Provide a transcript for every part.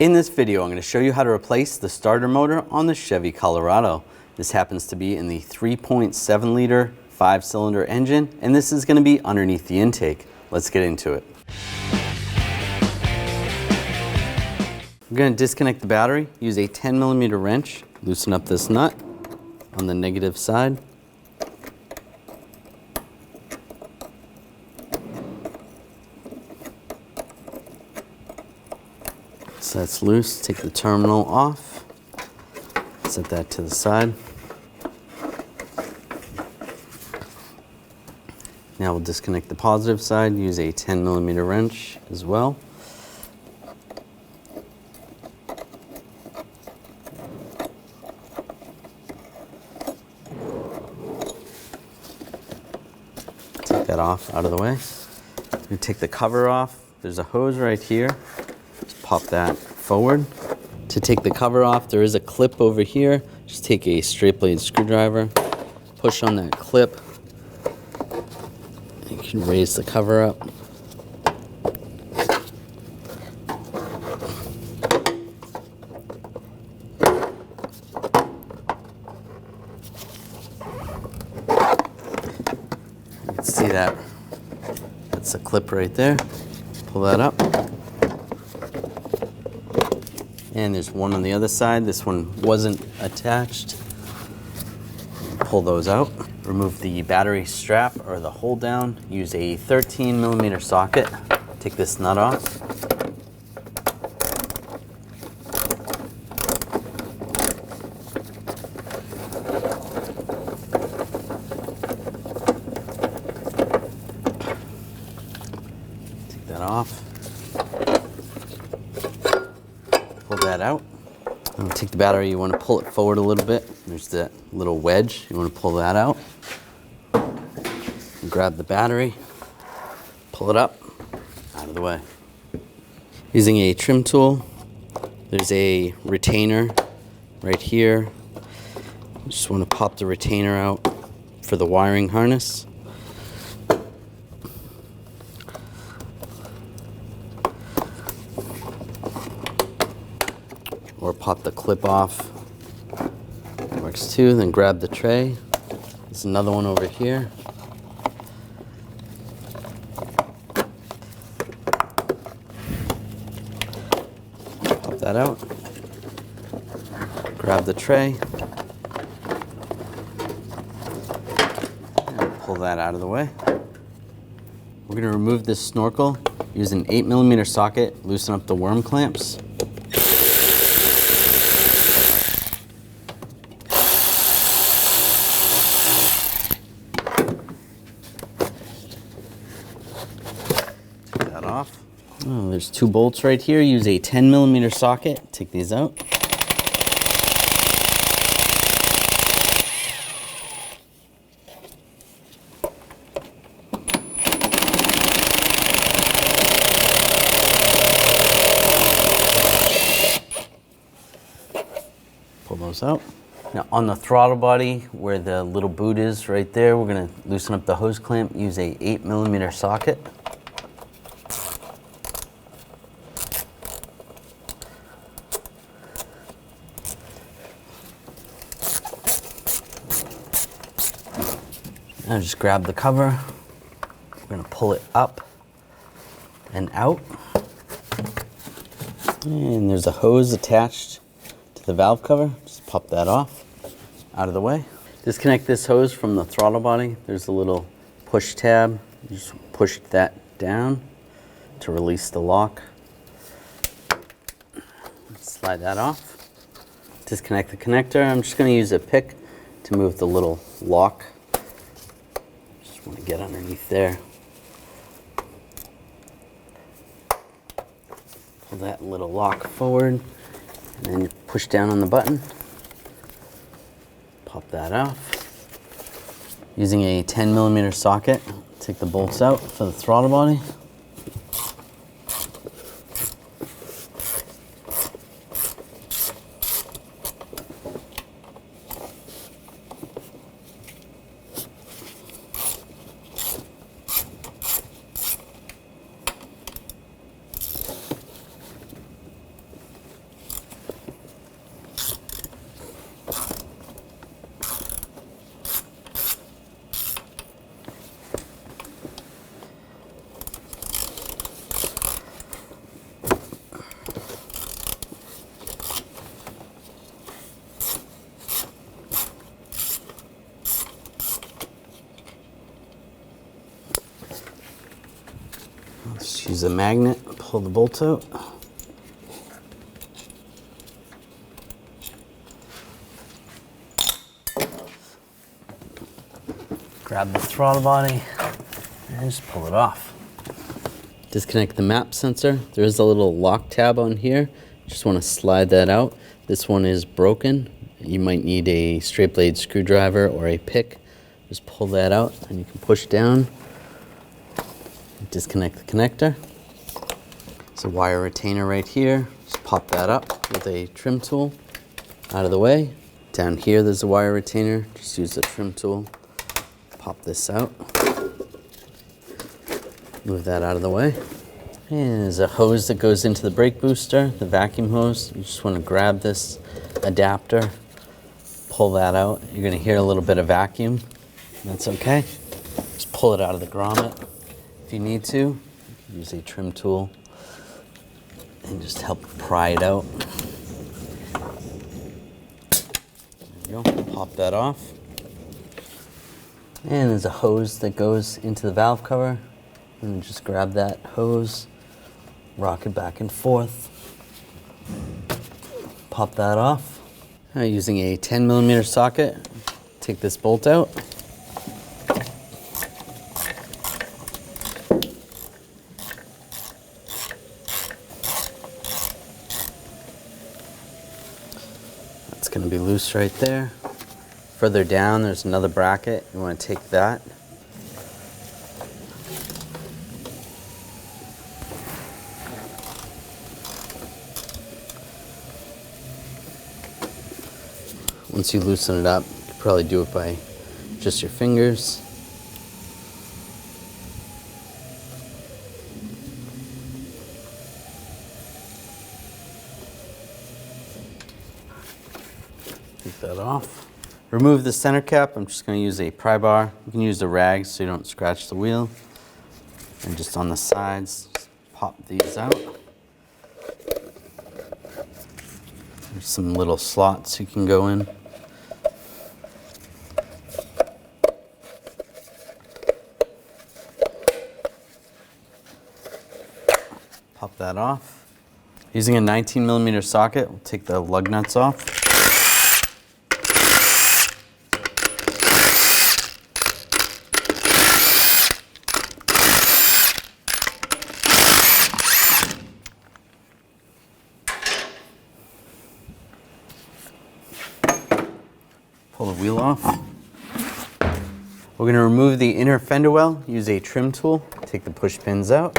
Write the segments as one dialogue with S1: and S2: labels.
S1: In this video, I'm going to show you how to replace the starter motor on the Chevy Colorado. This happens to be in the 3.7 liter 5-cylinder engine, and this is going to be underneath the intake. Let's get into it. I'm going to disconnect the battery, use a 10mm wrench, loosen up this nut on the negative side. So that's loose, take the terminal off, set that to the side. Now we'll disconnect the positive side, use a 10mm wrench as well. Take that off, out of the way. We take the cover off. There's a hose right here. Pop that forward. To take the cover off, there is a clip over here. Just take a straight blade screwdriver, push on that clip. You can raise the cover up. You can see that. That's the clip right there. Pull that up. And there's one on the other side. This one wasn't attached. Pull those out. Remove the battery strap or the hold down. Use a 13mm socket. Take this nut off. Take that off. Pull that out. Take the battery, you want to pull it forward a little bit. There's that little wedge, you want to pull that out. And grab the battery, pull it up, out of the way. Using a trim tool, there's a retainer right here. You just want to pop the retainer out for the wiring harness. Or pop the clip off. Works too. Then grab the tray. There's another one over here. Pop that out. Grab the tray. And pull that out of the way. We're going to remove this snorkel. Use an 8mm socket. Loosen up the worm clamps. Off. Oh, there's two bolts right here. Use a 10mm socket. Take these out. Pull those out. Now on the throttle body where the little boot is right there, we're going to loosen up the hose clamp. Use a 8mm socket. Now just grab the cover. We're going to pull it up and out. And there's a hose attached to the valve cover. Just pop that off, out of the way. Disconnect this hose from the throttle body. There's a little push tab. You just push that down to release the lock. Slide that off. Disconnect the connector. I'm just going to use a pick to move the little lock. Want to get underneath there. Pull that little lock forward and then push down on the button. Pop that off. Using a 10mm socket, take the bolts out for the throttle body. use a magnet, pull the bolt out. Grab the throttle body and just pull it off. Disconnect the map sensor. There is a little lock tab on here. Just want to slide that out. This one is broken. You might need a straight blade screwdriver or a pick. Just pull that out and you can push down. Disconnect the connector. There's a wire retainer right here. Just pop that up with a trim tool out of the way. Down here there's a wire retainer. Just use the trim tool. Pop this out. Move that out of the way. And there's a hose that goes into the brake booster, the vacuum hose. You just want to grab this adapter, pull that out. You're going to hear a little bit of vacuum. That's okay. Just pull it out of the grommet. If you need to, you can use a trim tool and just help pry it out. There you go. Pop that off. And there's a hose that goes into the valve cover. And just grab that hose, rock it back and forth, pop that off. Now using a 10mm socket, take this bolt out. That's going to be loose right there. Further down, there's another bracket. You want to take that. Once you loosen it up, you can probably do it by just your fingers. Take that off. Remove the center cap. I'm just going to use a pry bar. You can use a rag so you don't scratch the wheel. And just on the sides, just pop these out. There's some little slots you can go in. Pop that off. Using a 19mm socket, we'll take the lug nuts off. Pull the wheel off. We're going to remove the inner fender well, use a trim tool, take the push pins out.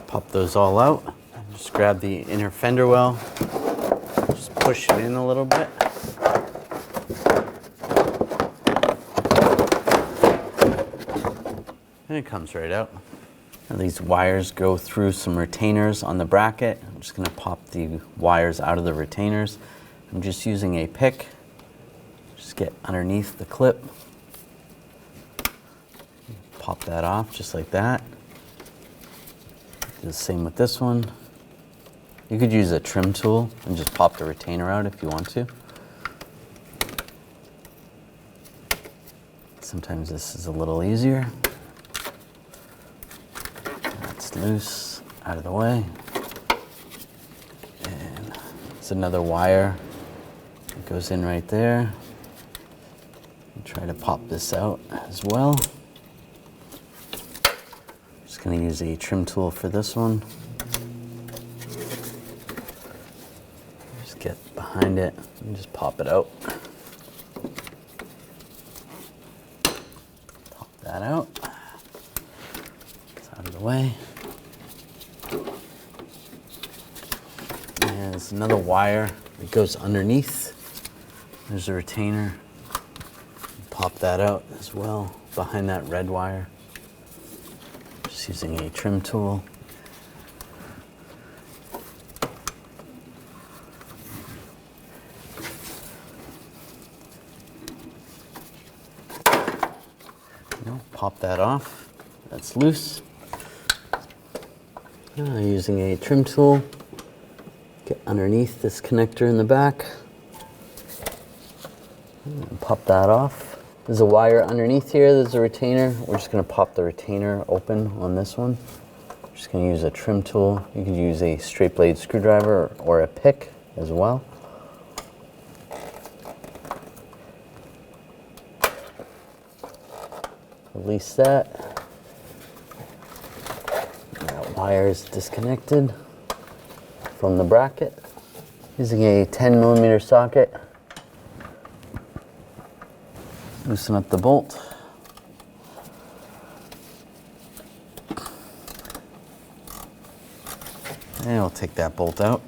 S1: Pop those all out. Just grab the inner fender well, just push it in a little bit. And it comes right out. And these wires go through some retainers on the bracket. I'm just going to pop the wires out of the retainers. I'm just using a pick. Just get underneath the clip. Pop that off just like that. Do the same with this one. You could use a trim tool and just pop the retainer out if you want to. Sometimes this is a little easier. That's loose, out of the way. And it's another wire that goes in right there. And try to pop this out as well. Just going to use a trim tool for this one. Just get behind it and just pop it out. that out. It's out of the way. And there's another wire that goes underneath. There's a retainer. Pop that out as well behind that red wire. Just using a trim tool. Pop that off. That's loose. Using a trim tool, get underneath this connector in the back. And pop that off. There's a wire underneath here. There's a retainer. We're just going to pop the retainer open on this one. We're just going to use a trim tool. You could use a straight blade screwdriver or a pick as well. Release that. That wire is disconnected from the bracket. Using a 10mm socket. Loosen up the bolt. And we'll take that bolt out.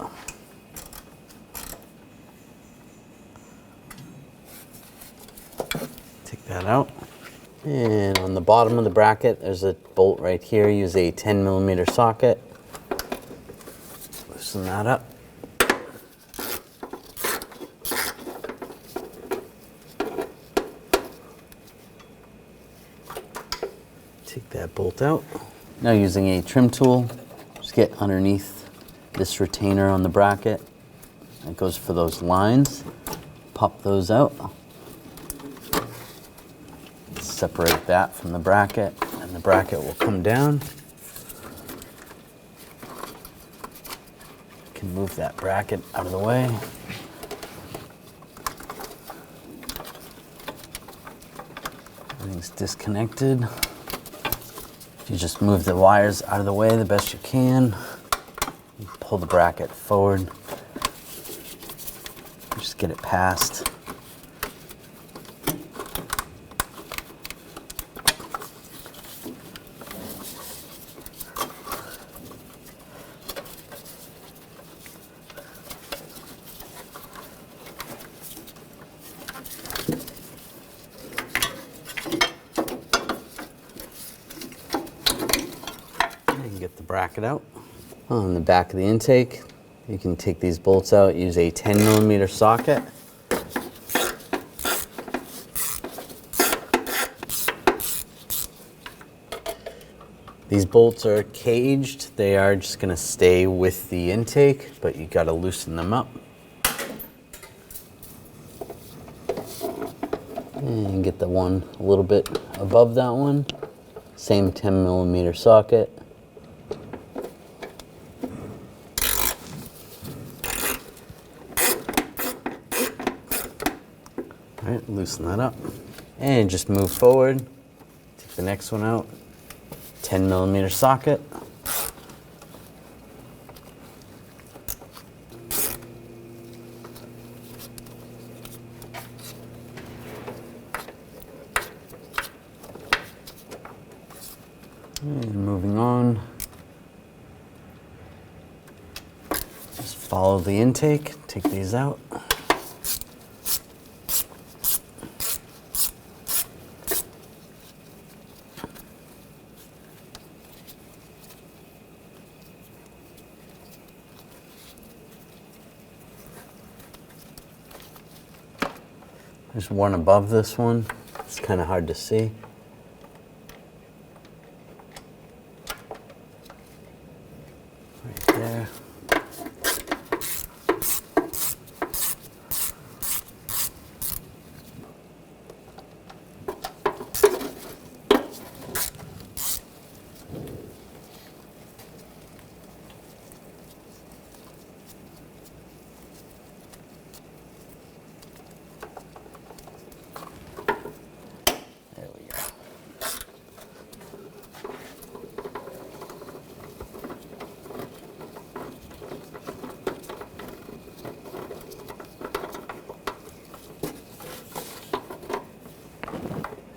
S1: Take that out. And on the bottom of the bracket, there's a bolt right here. Use a 10mm socket. Loosen that up. Take that bolt out. Now using a trim tool, just get underneath this retainer on the bracket. That goes for those lines. Pop those out. Separate that from the bracket, and the bracket will come down. You can move that bracket out of the way. Everything's disconnected. You just move the wires out of the way the best you can. You pull the bracket forward. Just get it past. Get the bracket out. On the back of the intake, you can take these bolts out, use a 10mm socket. These bolts are caged. They are just going to stay with the intake, but you got to loosen them up. And get the one a little bit above that one. Same 10mm socket. All right, loosen that up. And just move forward. Take the next one out. 10mm socket. And moving on. Just follow the intake, take these out. There's one above this one. It's kind of hard to see. Right there.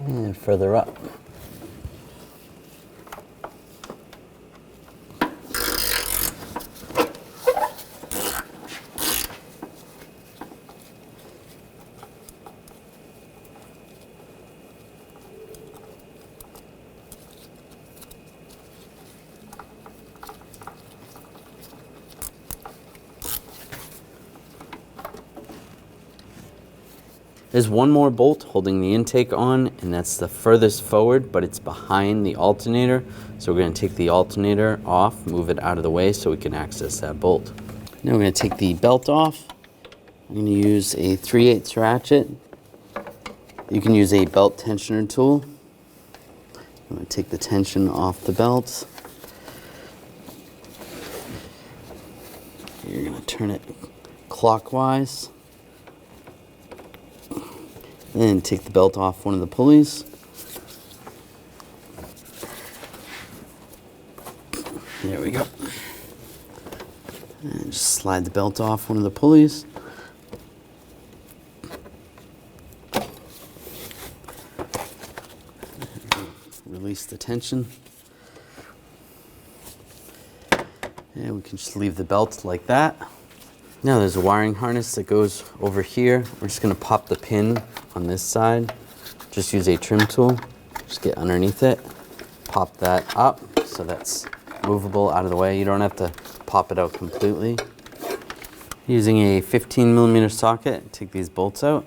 S1: And further up. There's one more bolt holding the intake on, and that's the furthest forward, but it's behind the alternator. So we're going to take the alternator off, move it out of the way so we can access that bolt. Now we're going to take the belt off. I'm going to use a 3/8 ratchet. You can use a belt tensioner tool. I'm going to take the tension off the belt. You're going to turn it clockwise. Then take the belt off one of the pulleys. There we go. And just slide the belt off one of the pulleys. Release the tension. And we can just leave the belt like that. Now there's a wiring harness that goes over here. We're just going to pop the pin on this side. Just use a trim tool. Just get underneath it. Pop that up so that's movable out of the way. You don't have to pop it out completely. Using a 15mm socket, take these bolts out.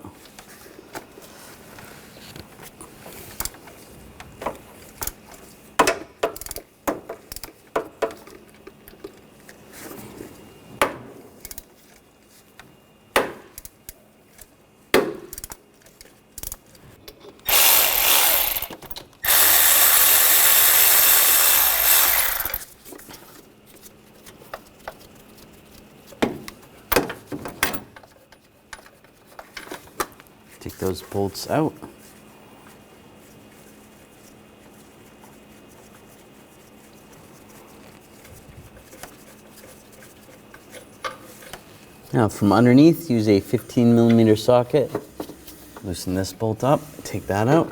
S1: Take those bolts out. Now from underneath, use a 15mm socket. Loosen this bolt up, take that out.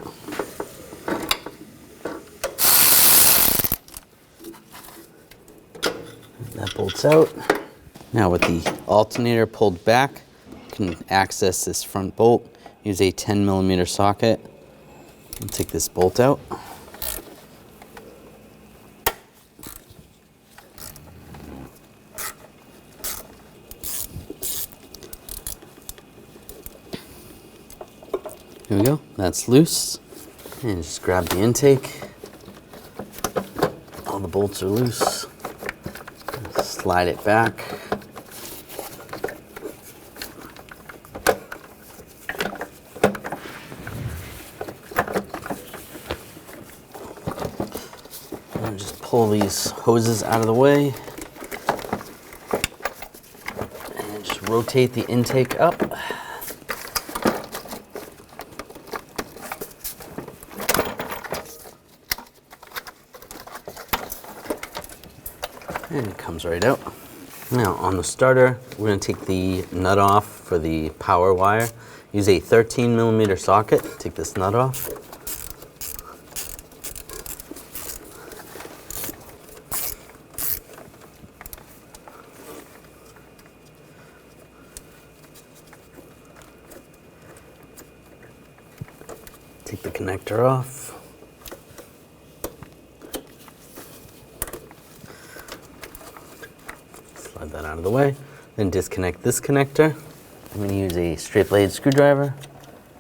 S1: That bolt's out. Now with the alternator pulled back, you can access this front bolt. Use a 10mm socket and take this bolt out. Here we go, that's loose. And just grab the intake. All the bolts are loose. Slide it back. And just pull these hoses out of the way. And just rotate the intake up. And it comes right out. Now on the starter, we're going to take the nut off for the power wire. Use a 13mm socket. Take this nut off. Take the connector off. Slide that out of the way. Then disconnect this connector. I'm going to use a straight blade screwdriver.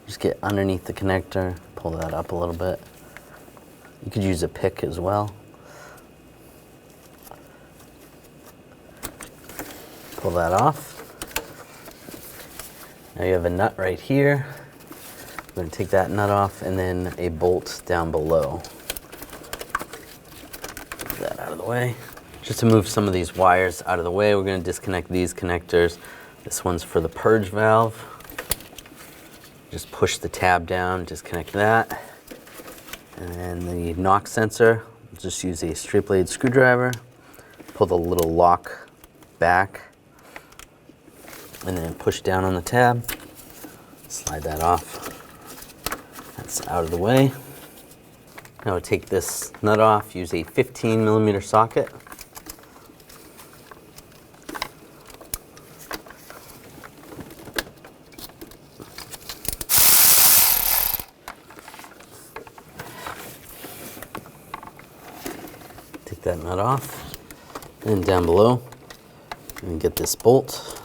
S1: Just get underneath the connector, pull that up a little bit. You could use a pick as well. Pull that off. Now you have a nut right here. I'm going to take that nut off and then a bolt down below. Get that out of the way. Just to move some of these wires out of the way, we're going to disconnect these connectors. This one's for the purge valve. Just push the tab down, disconnect that. And then the knock sensor, just use a straight blade screwdriver, pull the little lock back, and then push down on the tab. Slide that off. That's out of the way. Now we'll take this nut off, use a 15mm socket. Take that nut off. And down below, and get this bolt.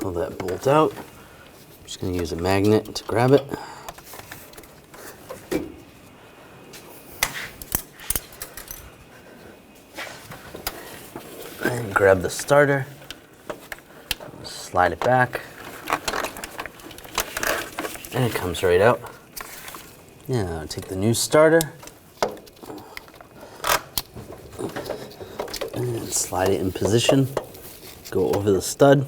S1: Pull that bolt out. I'm just going to use a magnet to grab it. And grab the starter. Slide it back. And it comes right out. Now take the new starter. And slide it in position. Go over the stud.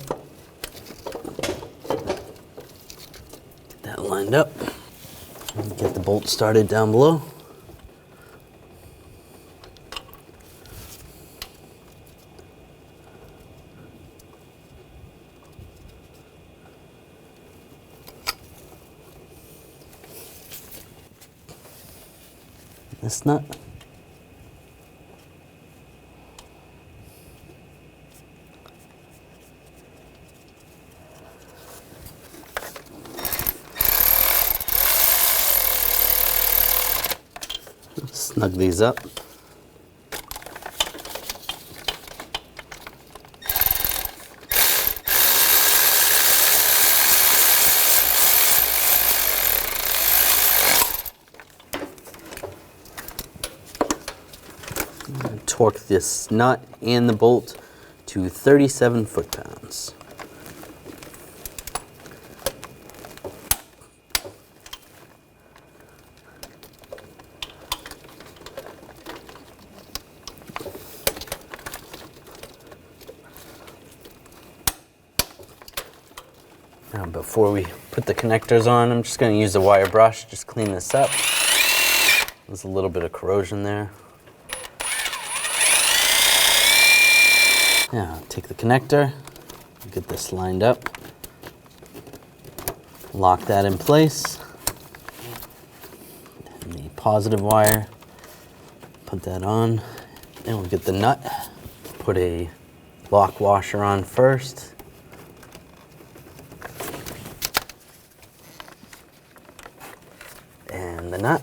S1: Get that lined up. And get the bolt started down below. This nut. Snug these up. Torque this nut and the bolt to 37 foot-pounds. Now before we put the connectors on, I'm just going to use a wire brush, just clean this up. There's a little bit of corrosion there. Now take the connector, get this lined up, lock that in place, and the positive wire, put that on, and we'll get the nut, put a lock washer on first, and the nut.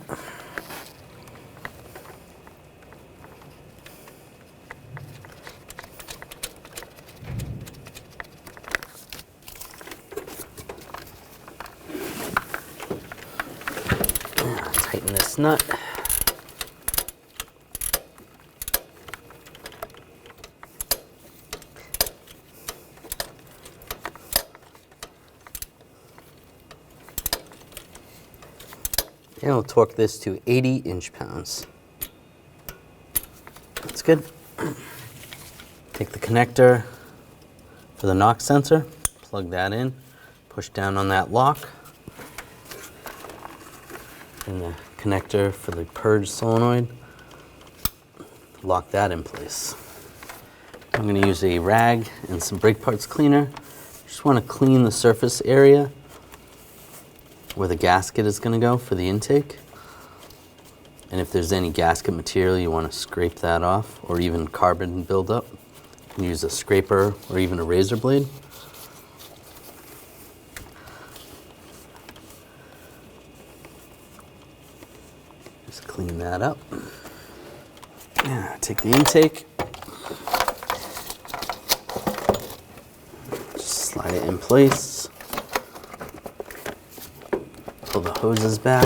S1: Tighten this nut. And we'll torque this to 80 inch-pounds. That's good. Take the connector for the knock sensor, plug that in, push down on that lock. And the connector for the purge solenoid, lock that in place. I'm going to use a rag and some brake parts cleaner. Just want to clean the surface area where the gasket is going to go for the intake. And if there's any gasket material, you want to scrape that off, or even carbon buildup. You can use a scraper or even a razor blade. Just clean that up. Yeah, take the intake. Just slide it in place. Pull the hoses back.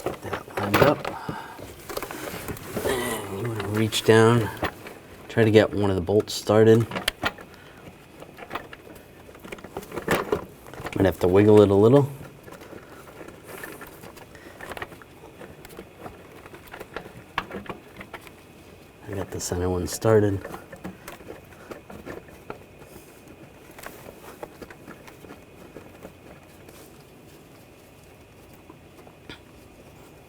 S1: Get that lined up. And you want to reach down, try to get one of the bolts started. Might have to wiggle it a little. I got the center one started.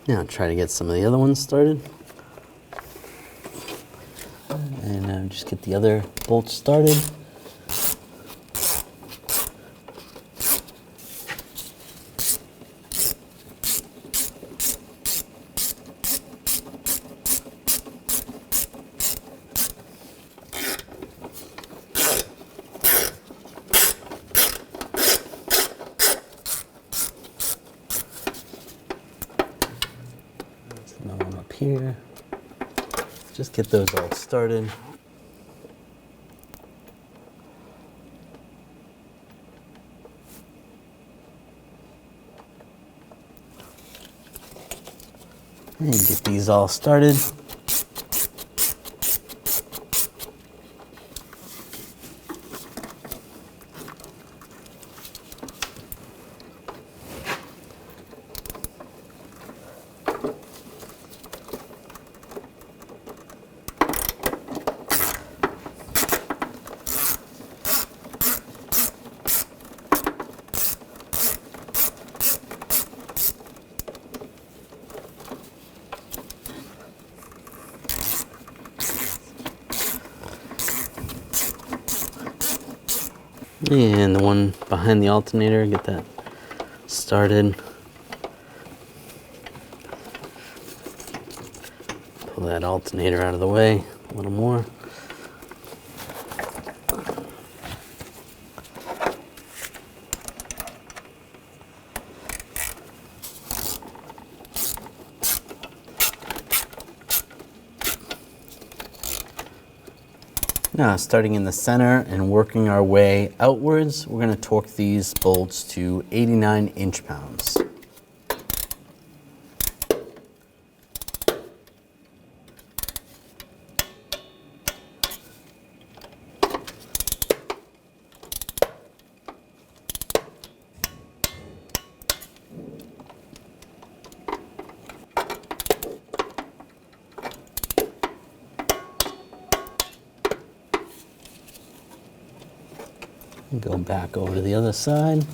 S1: Now try to get some of the other ones started. And just get the other bolts started. Another one up here. Just get those all started. And get these all started. And the one behind the alternator, get that started. Pull that alternator out of the way a little more. Now, starting in the center and working our way outwards, we're going to torque these bolts to 89 inch-pounds. Go back over to the other side.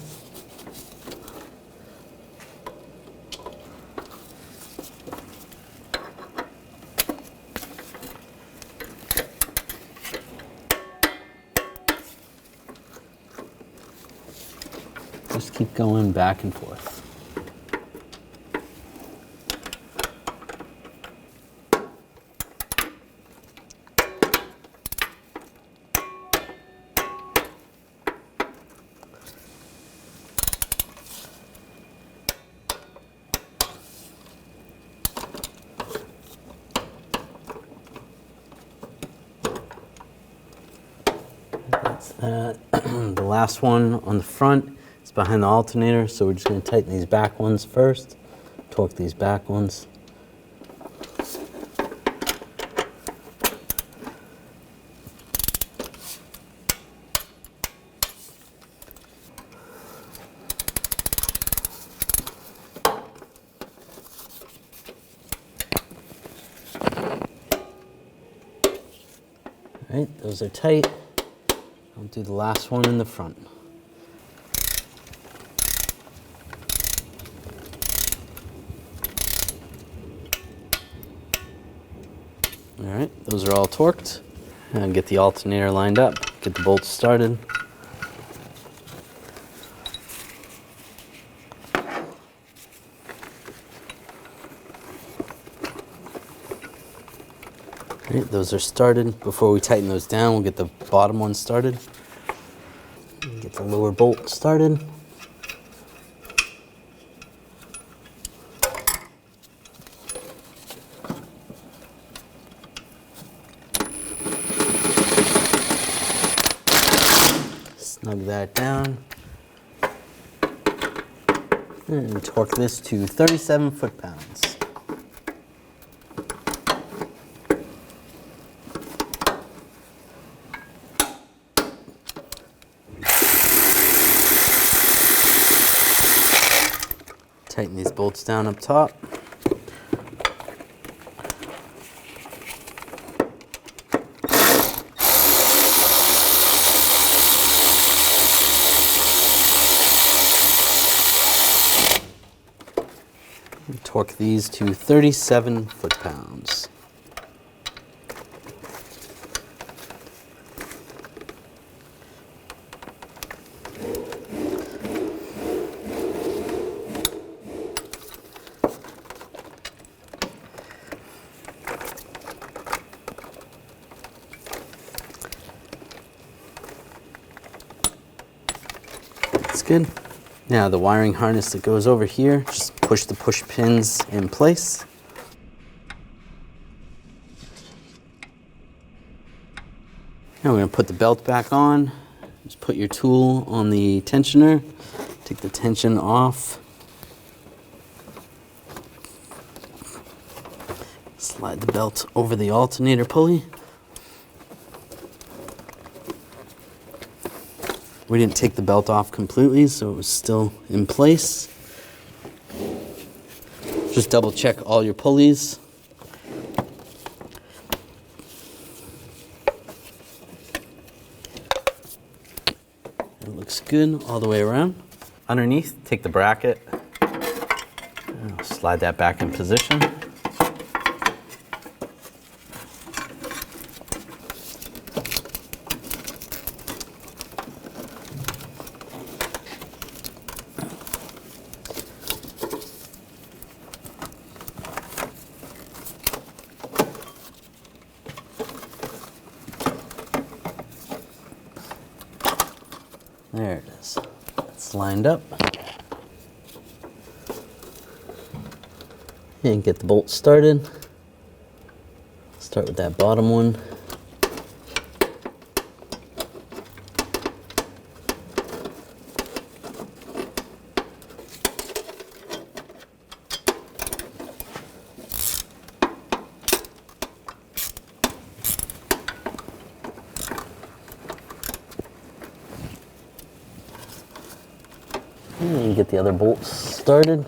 S1: Just keep going back and forth. That's that. The last one on the front is behind the alternator, so we're just going to tighten these back ones first, torque these back ones. All right, those are tight. I'll do the last one in the front. All right, those are all torqued. And get the alternator lined up, get the bolts started. All right, those are started. Before we tighten those down, we'll get the bottom one started. Get the lower bolt started. Snug that down. And torque this to 37 foot-pounds. Tighten these bolts down up top. And torque these to 37 foot-pounds. That's good. Now the wiring harness that goes over here, just push the push pins in place. Now we're going to put the belt back on. Just put your tool on the tensioner, take the tension off. Slide the belt over the alternator pulley. We didn't take the belt off completely, so it was still in place. Just double check all your pulleys. It looks good all the way around. Underneath, take the bracket, and slide that back in position. There it is. It's lined up. And get the bolt started. Start with that bottom one. And get the other bolts started.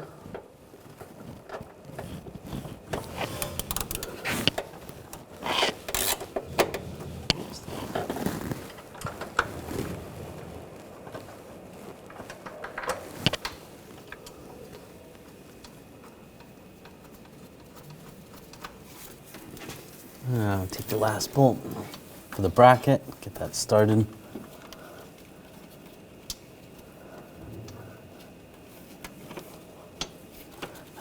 S1: Take the last bolt for the bracket, get that started.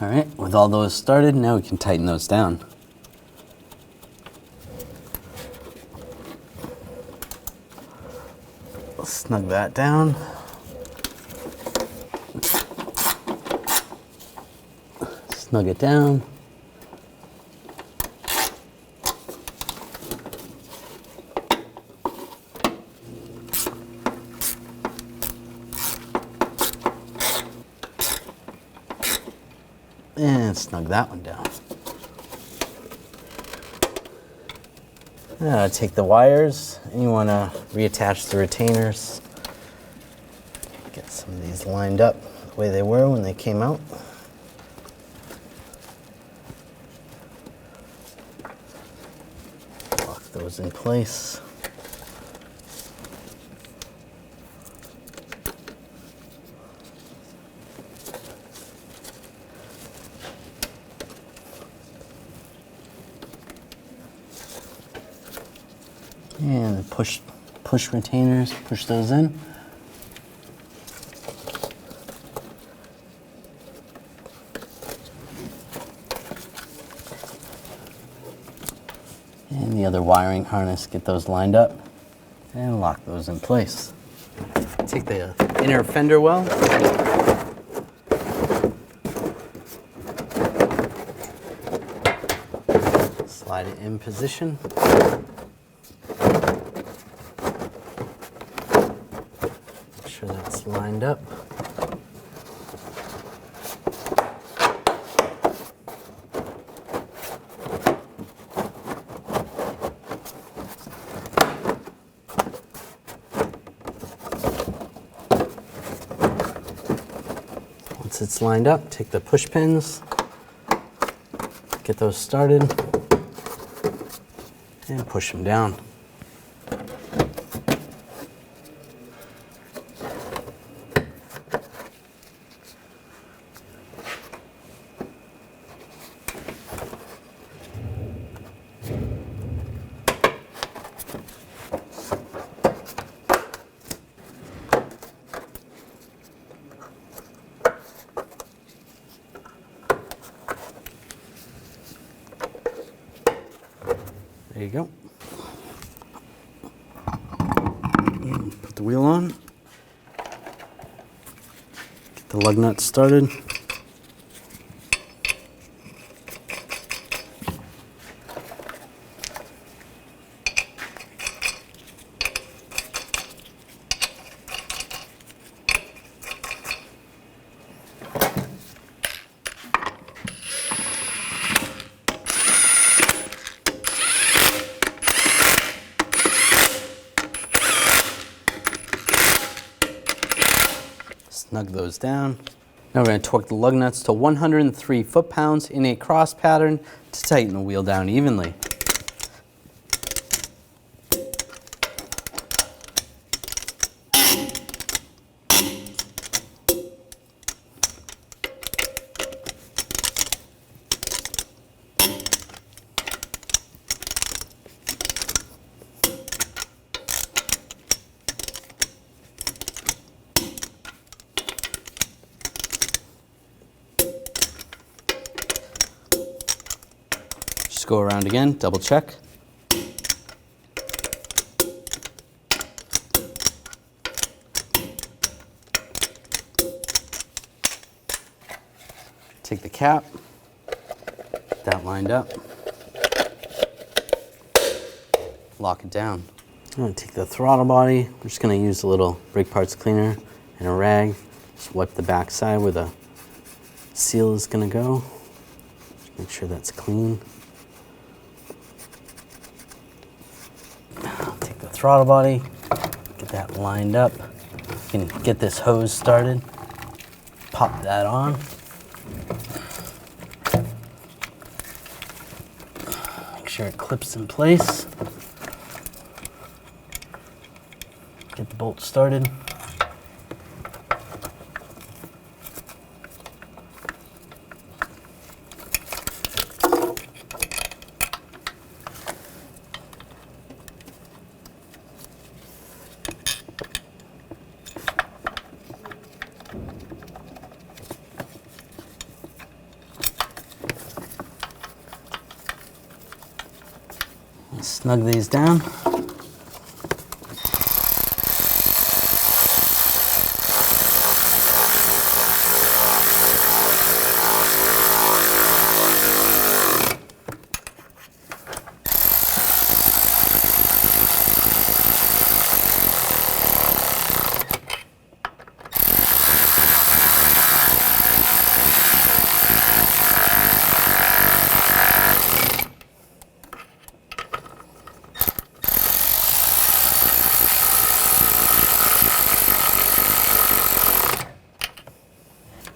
S1: All right, with all those started, now we can tighten those down. Snug that down. Snug it down. And snug that one down. Now take the wires and you want to reattach the retainers. Get some of these lined up the way they were when they came out. Lock those in place. And push retainers, push those in. And the other wiring harness, get those lined up and lock those in place. Take the inner fender well. Slide it in position. That's lined up. Once it's lined up, take the push pins, get those started, and push them down. There you go. Put the wheel on. Get the lug nuts started. Snug those down. Now we're going to torque the lug nuts to 103 foot-pounds in a cross pattern to tighten the wheel down evenly. Just go around again, double check. Take the cap, get that lined up, lock it down. I'm going to take the throttle body. We're just going to use a little brake parts cleaner and a rag. Just wipe the back side where the seal is going to go. Just make sure that's clean. Take the throttle body, get that lined up. You can get this hose started. Pop that on. Make sure it clips in place. Get the bolt started. Snug these down.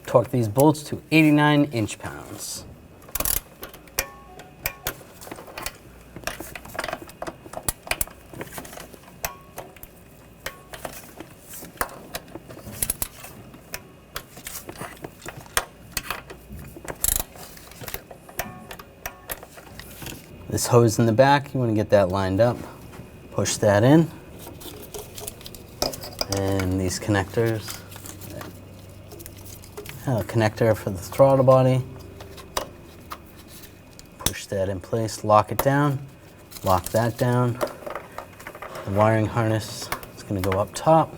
S1: Torque these bolts to 89 inch-pounds. This hose in the back, you want to get that lined up. Push that in. And these connectors. A connector for the throttle body. Push that in place, lock it down, lock that down. The wiring harness is going to go up top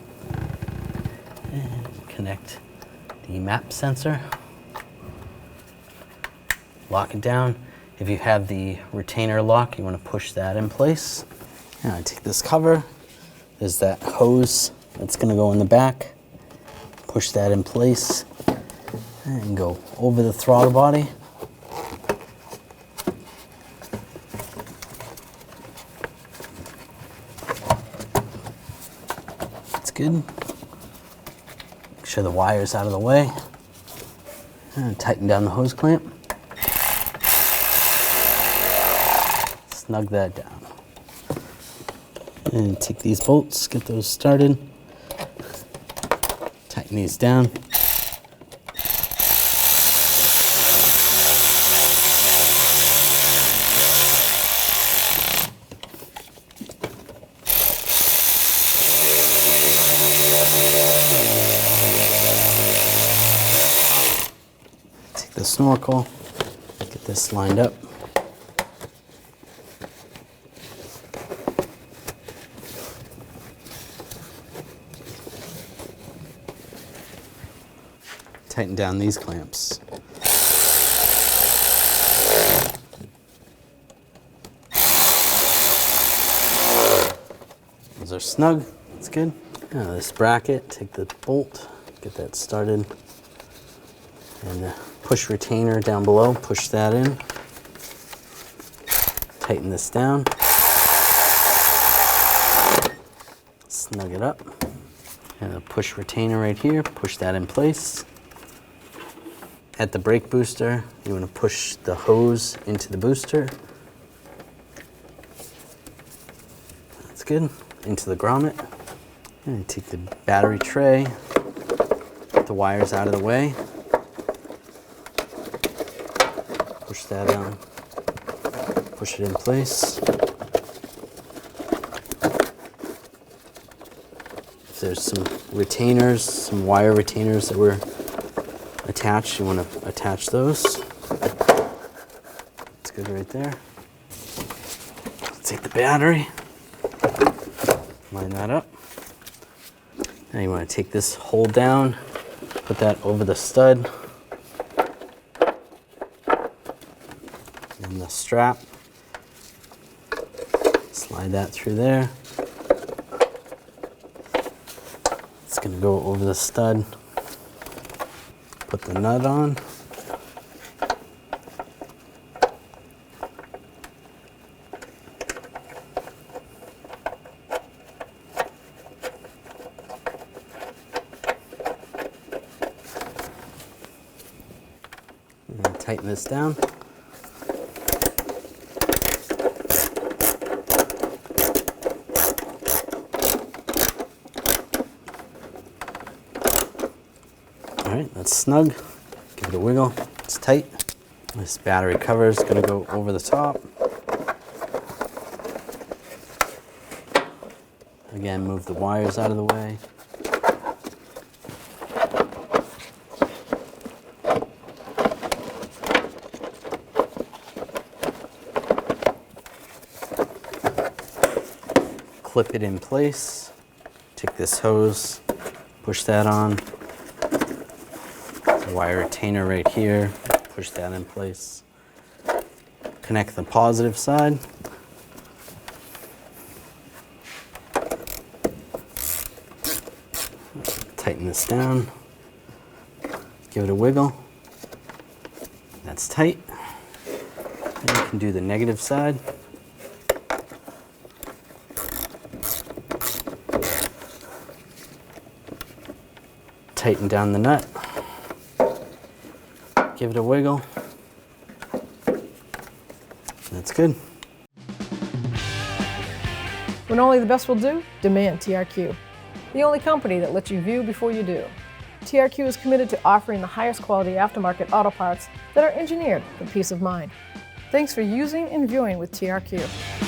S1: and connect the map sensor. Lock it down. If you have the retainer lock, you want to push that in place. Now I take this cover. There's that hose that's going to go in the back. Push that in place. And go over the throttle body. That's good. Make sure the wire's out of the way. And tighten down the hose clamp. Snug that down. And take these bolts, get those started. Tighten these down. The snorkel, get this lined up. Tighten down these clamps. Those are snug, that's good. Now this bracket, take the bolt, get that started. And push retainer down below, push that in. Tighten this down. Snug it up. And a push retainer right here, push that in place. At the brake booster, you want to push the hose into the booster. That's good. Into the grommet. And take the battery tray, get the wires out of the way. Push that down, push it in place. If there's some retainers, some wire retainers that were attached, you want to attach those. That's good right there. Let's take the battery, line that up. Now you want to take this hole down, put that over the stud and the strap. Slide that through there. It's going to go over the stud. Put the nut on. And tighten this down. All right, that's snug. Give it a wiggle. It's tight. This battery cover is going to go over the top. Again, move the wires out of the way. Clip it in place. Take this hose, push that on. Wire retainer right here, push that in place. Connect the positive side. Tighten this down. Give it a wiggle. That's tight. And you can do the negative side. Tighten down the nut. Give it a wiggle. That's good.
S2: When only the best will do, demand TRQ. The only company that lets you view before you do. TRQ is committed to offering the highest quality aftermarket auto parts that are engineered for peace of mind. Thanks for using and viewing with TRQ.